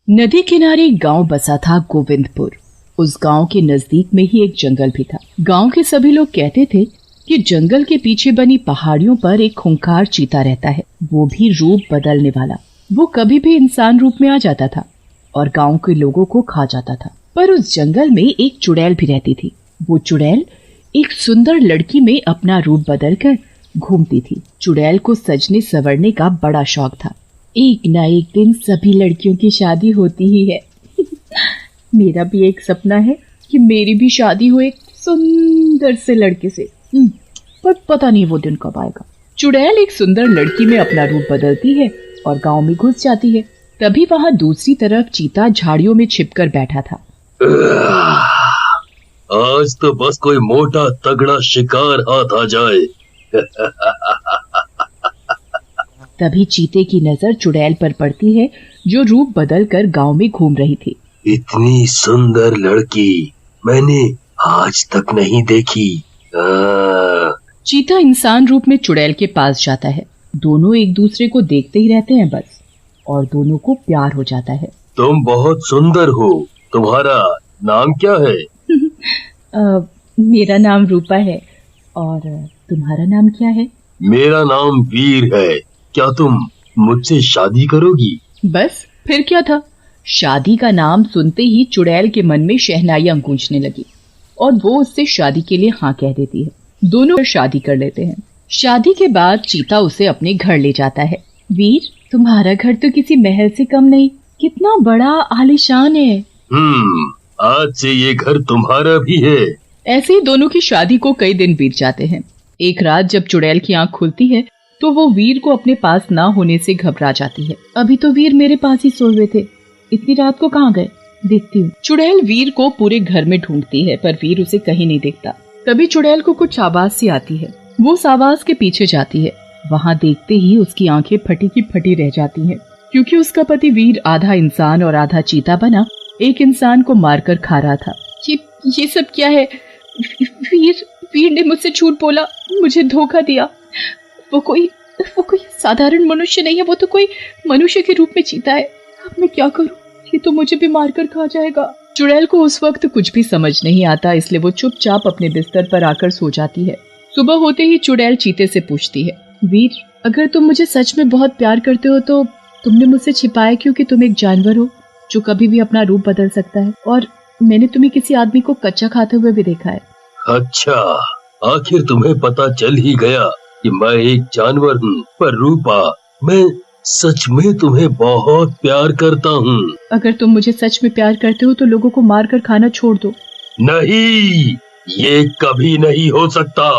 नदी किनारे एक गांव बसा था गोविंदपुर। उस गांव के नजदीक में ही एक जंगल भी था। गांव के सभी लोग कहते थे कि जंगल के पीछे बनी पहाड़ियों पर एक खूंखार चीता रहता है, वो भी रूप बदलने वाला। वो कभी भी इंसान रूप में आ जाता था और गांव के लोगों को खा जाता था। पर उस जंगल में एक चुड़ैल भी रहती थी। वो चुड़ैल एक सुंदर लड़की में अपना रूप बदलकर घूमती थी। चुड़ैल को सजने संवरने का बड़ा शौक था। एक न एक दिन सभी लड़कियों की शादी होती ही है। मेरा भी एक सपना है कि मेरी भी शादी हो एक सुंदर से लड़के से, पर पता नहीं वो दिन कब आएगा। चुड़ैल एक सुंदर लड़की में अपना रूप बदलती है और गांव में घुस जाती है। तभी वहां दूसरी तरफ चीता झाड़ियों में छिपकर बैठा था। आज तो बस कोई मोटा तगड़ा शिकार हाथ आ जाए। तभी चीते की नजर चुड़ैल पर पड़ती है, जो रूप बदलकर गांव में घूम रही थी। इतनी सुंदर लड़की मैंने आज तक नहीं देखी। चीता इंसान रूप में चुड़ैल के पास जाता है। दोनों एक दूसरे को देखते ही रहते हैं बस, और दोनों को प्यार हो जाता है। तुम बहुत सुंदर हो, तुम्हारा नाम क्या है? मेरा नाम रूपा है, और तुम्हारा नाम क्या है? मेरा नाम वीर है। क्या तुम मुझसे शादी करोगी? बस फिर क्या था। शादी का नाम सुनते ही चुड़ैल के मन में शहनाइयां गूंजने लगी और वो उससे शादी के लिए हाँ कह देती है। दोनों शादी कर लेते हैं। शादी के बाद चीता उसे अपने घर ले जाता है। वीर, तुम्हारा घर तो किसी महल से कम नहीं, कितना बड़ा आलीशान है। आज से ये घर तुम्हारा भी है। ऐसे ही दोनों की शादी को कई दिन बीत जाते हैं। एक रात जब चुड़ैल की आंख खुलती है तो वो वीर को अपने पास ना होने से घबरा जाती है। अभी तो वीर मेरे पास ही सोए हुए थे, इतनी रात को कहाँ गए, देखती हूँ। चुड़ैल वीर को पूरे घर में ढूंढती है, पर वीर उसे कहीं नहीं दिखता। तभी चुड़ैल को कुछ आवाज सी आती है। वो उस आवाज के पीछे जाती है। वहाँ देखते ही उसकी आंखें फटी की फटी रह जाती हैं, क्योंकि उसका पति वीर आधा इंसान और आधा चीता बना एक इंसान को मारकर खा रहा था। ये सब क्या है? वीर ने मुझसे झूठ बोला, मुझे धोखा दिया। वो कोई साधारण मनुष्य नहीं है, वो तो कोई मनुष्य के रूप में चीता है। अब मैं क्या करूं? ये तो मुझे भी मारकर खा जाएगा। चुड़ैल को उस वक्त कुछ भी समझ नहीं आता, इसलिए वो चुपचाप अपने बिस्तर पर आकर सो जाती है। सुबह होते ही चुड़ैल चीते से पूछती है, वीर, अगर तुम मुझे सच में बहुत प्यार करते हो तो तुमने मुझसे छिपाया क्यों कि तुम एक जानवर हो जो कभी भी अपना रूप बदल सकता है, और मैंने तुम्हें किसी आदमी को कच्चा खाते हुए भी देखा है। अच्छा, आखिर तुम्हें पता चल ही गया कि मैं एक जानवर हूँ। पर रूपा, मैं सच में तुम्हें बहुत प्यार करता हूँ। अगर तुम मुझे सच में प्यार करते हो तो लोगों को मार कर खाना छोड़ दो। नहीं, ये कभी नहीं हो सकता।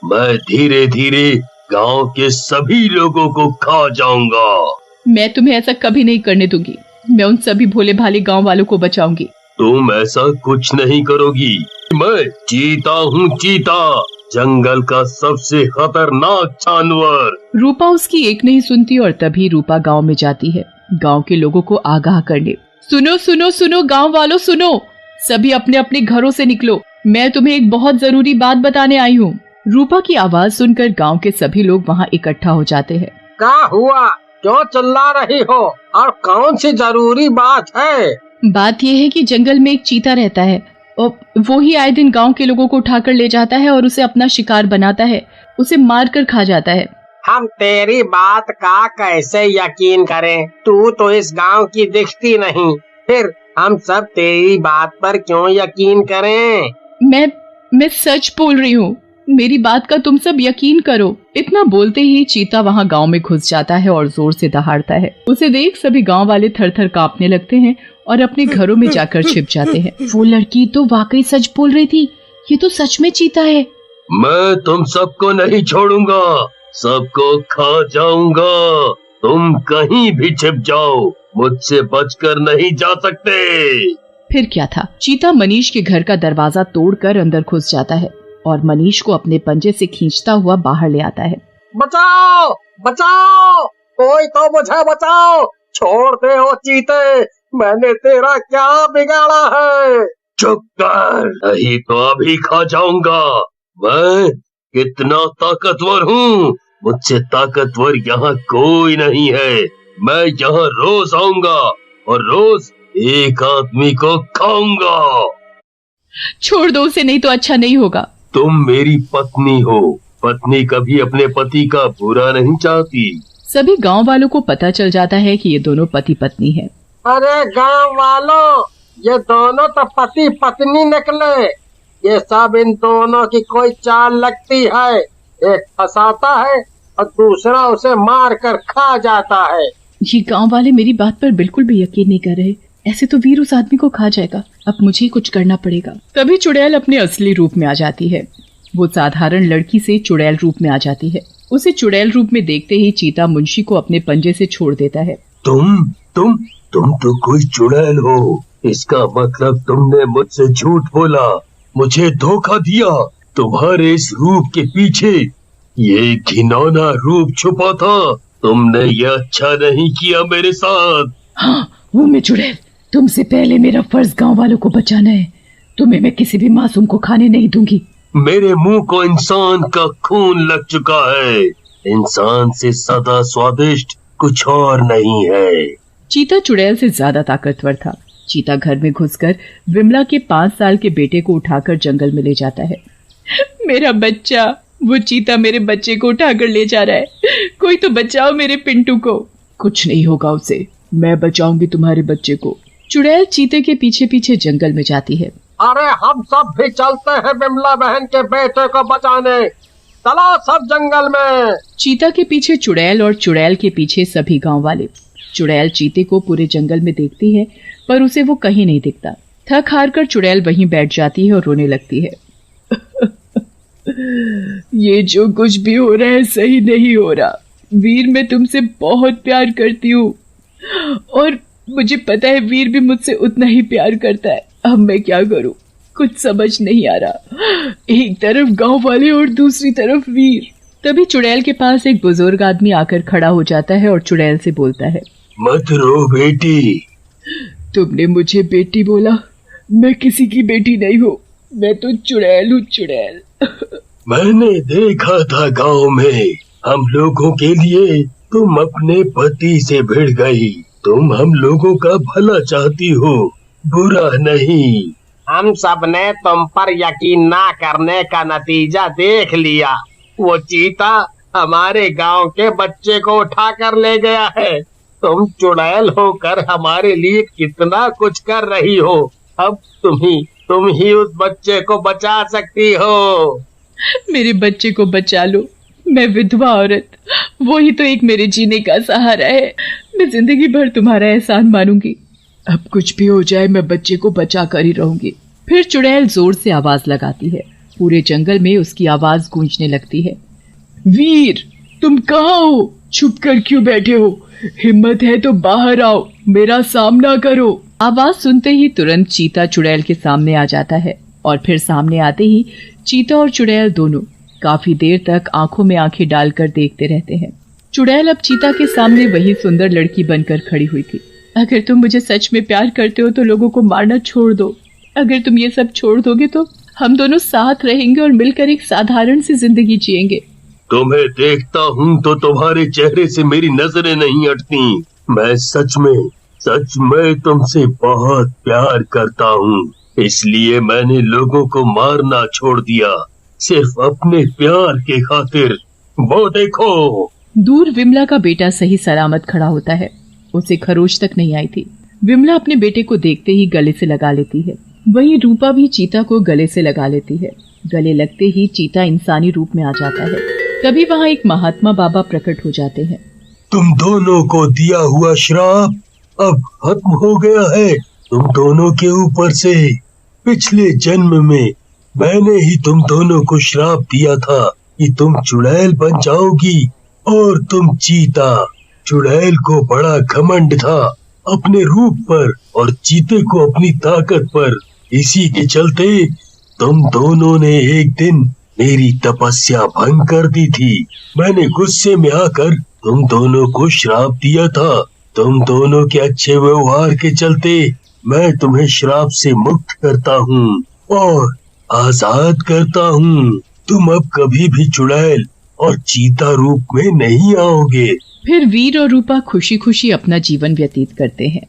मैं धीरे धीरे गांव के सभी लोगों को खा जाऊंगा। मैं तुम्हें ऐसा कभी नहीं करने दूंगी। मैं उन सभी भोले भाले गांव वालों को बचाऊंगी। तुम ऐसा कुछ नहीं करोगी। मैं चीता हूँ, चीता, जंगल का सबसे खतरनाक जानवर। रूपा उसकी एक नहीं सुनती और तभी रूपा गांव में जाती है, गांव के लोगों को आगाह करने। सुनो सुनो सुनो गांव वालों, सुनो, सभी अपने अपने घरों से निकलो, मैं तुम्हें एक बहुत जरूरी बात बताने आई हूँ। रूपा की आवाज सुनकर गांव के सभी लोग वहाँ इकट्ठा हो जाते हैं। क्या हुआ? क्यों चिल्ला रही हो? और कौन सी जरूरी बात है? बात यह है कि जंगल में एक चीता रहता है और वो ही आए दिन गांव के लोगों को उठाकर ले जाता है और उसे अपना शिकार बनाता है, उसे मार कर खा जाता है। हम तेरी बात का कैसे यकीन करें? तू तो इस गांव की दिखती नहीं, फिर हम सब तेरी बात पर क्यों यकीन करें? मैं सच बोल रही हूँ, मेरी बात का तुम सब यकीन करो। इतना बोलते ही चीता वहाँ गांव में घुस जाता है और जोर से दहाड़ता है। उसे देख सभी गांव वाले थर थर कांपने लगते हैं और अपने घरों में जाकर छिप जाते हैं। वो लड़की तो वाकई सच बोल रही थी, ये तो सच में चीता है। मैं तुम सबको नहीं छोड़ूंगा, सबको खा जाऊंगा। तुम कहीं भी छिप जाओ, मुझसे बचकर नहीं जा सकते। फिर क्या था, चीता मनीष के घर का दरवाजा तोड़कर अंदर घुस जाता है और मनीष को अपने पंजे से खींचता हुआ बाहर ले आता है। बचाओ बचाओ, कोई तो मुझे बचाओ, छोड़ दे ओ चीते, मैंने तेरा क्या बिगाड़ा है? चुप कर, नहीं तो अभी खा जाऊंगा। मैं कितना ताकतवर हूँ, मुझसे ताकतवर यहाँ कोई नहीं है। मैं यहाँ रोज आऊंगा और रोज एक आदमी को खाऊंगा। छोड़ दो उसे, नहीं तो अच्छा नहीं होगा। तुम मेरी पत्नी हो, पत्नी कभी अपने पति का बुरा नहीं चाहती। सभी गांव वालों को पता चल जाता है कि ये दोनों पति पत्नी हैं। अरे गांव वालों, ये दोनों तो पति पत्नी निकले। ये सब इन दोनों की कोई चाल लगती है। एक फंसाता है और दूसरा उसे मार कर खा जाता है। ये गांव वाले मेरी बात पर बिल्कुल भी यकीन नहीं कर रहे। ऐसे तो वीर उस आदमी को खा जाएगा। अब मुझे ही कुछ करना पड़ेगा। तभी चुड़ैल अपने असली रूप में आ जाती है। वो साधारण लड़की से चुड़ैल रूप में आ जाती है। उसे चुड़ैल रूप में देखते ही चीता मुंशी को अपने पंजे से छोड़ देता है। तुम तो कोई चुड़ैल हो। इसका मतलब तुमने मुझसे झूठ बोला, मुझे धोखा दिया। तुम्हारे इस रूप के पीछे ये घिनौना रूप छुपा था। तुमने ये अच्छा नहीं किया मेरे साथ। हाँ, वो मैं चुड़ैल। तुमसे पहले मेरा फर्ज गांव वालों को बचाना है। तुम्हें मैं किसी भी मासूम को खाने नहीं दूंगी। मेरे मुंह को इंसान का खून लग चुका है। इंसान से ज्यादा स्वादिष्ट कुछ और नहीं है। चीता चुड़ैल से ज्यादा ताकतवर था। चीता घर में घुसकर विमला के 5 साल के बेटे को उठाकर जंगल में ले जाता है। मेरा बच्चा, वो चीता मेरे बच्चे को उठाकर ले जा रहा है। कोई तो बचाओ मेरे पिंटू को। कुछ नहीं होगा उसे, मैं बचाऊंगी तुम्हारे बच्चे को। चुड़ैल चीते के पीछे पीछे जंगल में जाती है। अरे हम सब भी चलते हैं विमला बहन के बेटे को बचाने। चलो सब जंगल में। चीता के पीछे चुड़ैल और चुड़ैल के पीछे सभी गांव वाले। चुड़ैल चीते को पूरे जंगल में देखती है पर उसे वो कहीं नहीं दिखता। थक हार कर चुड़ैल वहीं बैठ जाती है और रोने लगती है। ये जो कुछ भी हो रहा है सही नहीं हो रहा। वीर, मैं तुमसे बहुत प्यार करती हूँ और मुझे पता है वीर भी मुझसे उतना ही प्यार करता है। अब मैं क्या करूं, कुछ समझ नहीं आ रहा। एक तरफ गांव वाले और दूसरी तरफ वीर। तभी चुड़ैल के पास एक बुजुर्ग आदमी आकर खड़ा हो जाता है और चुड़ैल से बोलता है, मत रो बेटी। तुमने मुझे बेटी बोला, मैं किसी की बेटी नहीं हूँ। मैं तो चुड़ैल हूँ, चुड़ैल। मैंने देखा था गांव में हम लोगों के लिए तुम अपने पति से भिड़ गई। तुम हम लोगों का भला चाहती हो, बुरा नहीं। हम सब ने तुम पर यकीन ना करने का नतीजा देख लिया। वो चीता हमारे गांव के बच्चे को उठा कर ले गया है। तुम चुड़ैल होकर हमारे लिए कितना कुछ कर रही हो। अब तुम ही उस बच्चे को बचा सकती हो। मेरे बच्चे को बचा लो। मैं विधवा औरत, वो ही तो एक मेरे जीने का सहारा है। मैं जिंदगी भर तुम्हारा एहसान मानूंगी। अब कुछ भी हो जाए मैं बच्चे को बचा कर ही रहूंगी। फिर चुड़ैल जोर से आवाज लगाती है। पूरे जंगल में उसकी आवाज गूंजने लगती है। वीर, तुम कहाँ हो? छुप कर क्यों बैठे हो? हिम्मत है तो बाहर आओ, मेरा सामना करो। आवाज सुनते ही तुरंत चीता चुड़ैल के सामने आ जाता है और फिर सामने आते ही चीता और चुड़ैल दोनों काफी देर तक आंखों में आंखें डालकर देखते रहते हैं। चुड़ैल अब चीता के सामने वही सुंदर लड़की बनकर खड़ी हुई थी। अगर तुम मुझे सच में प्यार करते हो तो लोगों को मारना छोड़ दो। अगर तुम ये सब छोड़ दोगे तो हम दोनों साथ रहेंगे और मिलकर एक साधारण सी जिंदगी जिएंगे। तुम्हें देखता हूँ तो तुम्हारे चेहरे से मेरी नजरें नहीं हटती। मैं सच में तुमसे बहुत प्यार करता हूँ, इसलिए मैंने लोगों को मारना छोड़ दिया, सिर्फ अपने प्यार के खातिर। वो देखो। दूर विमला का बेटा सही सलामत खड़ा होता है। उसे खरोच तक नहीं आई थी। विमला अपने बेटे को देखते ही गले से लगा लेती है। वहीं रूपा भी चीता को गले से लगा लेती है। गले लगते ही चीता इंसानी रूप में आ जाता है। तभी वहाँ एक महात्मा बाबा प्रकट हो जाते हैं। तुम दोनों को दिया हुआ श्राप अब खत्म हो गया है तुम दोनों के ऊपर से। पिछले जन्म में मैंने ही तुम दोनों को श्राप दिया था कि तुम चुड़ैल बन जाओगी और तुम चीता। चुड़ैल को बड़ा घमंड था अपने रूप पर और चीते को अपनी ताकत पर। इसी के चलते तुम दोनों ने एक दिन मेरी तपस्या भंग कर दी थी। मैंने गुस्से में आकर तुम दोनों को श्राप दिया था। तुम दोनों के अच्छे व्यवहार के चलते मैं तुम्हें श्राप से मुक्त करता हूँ और आजाद करता हूँ। तुम अब कभी भी चुड़ैल और चीता रूप में नहीं आओगे। फिर वीर और रूपा खुशी खुशी अपना जीवन व्यतीत करते हैं।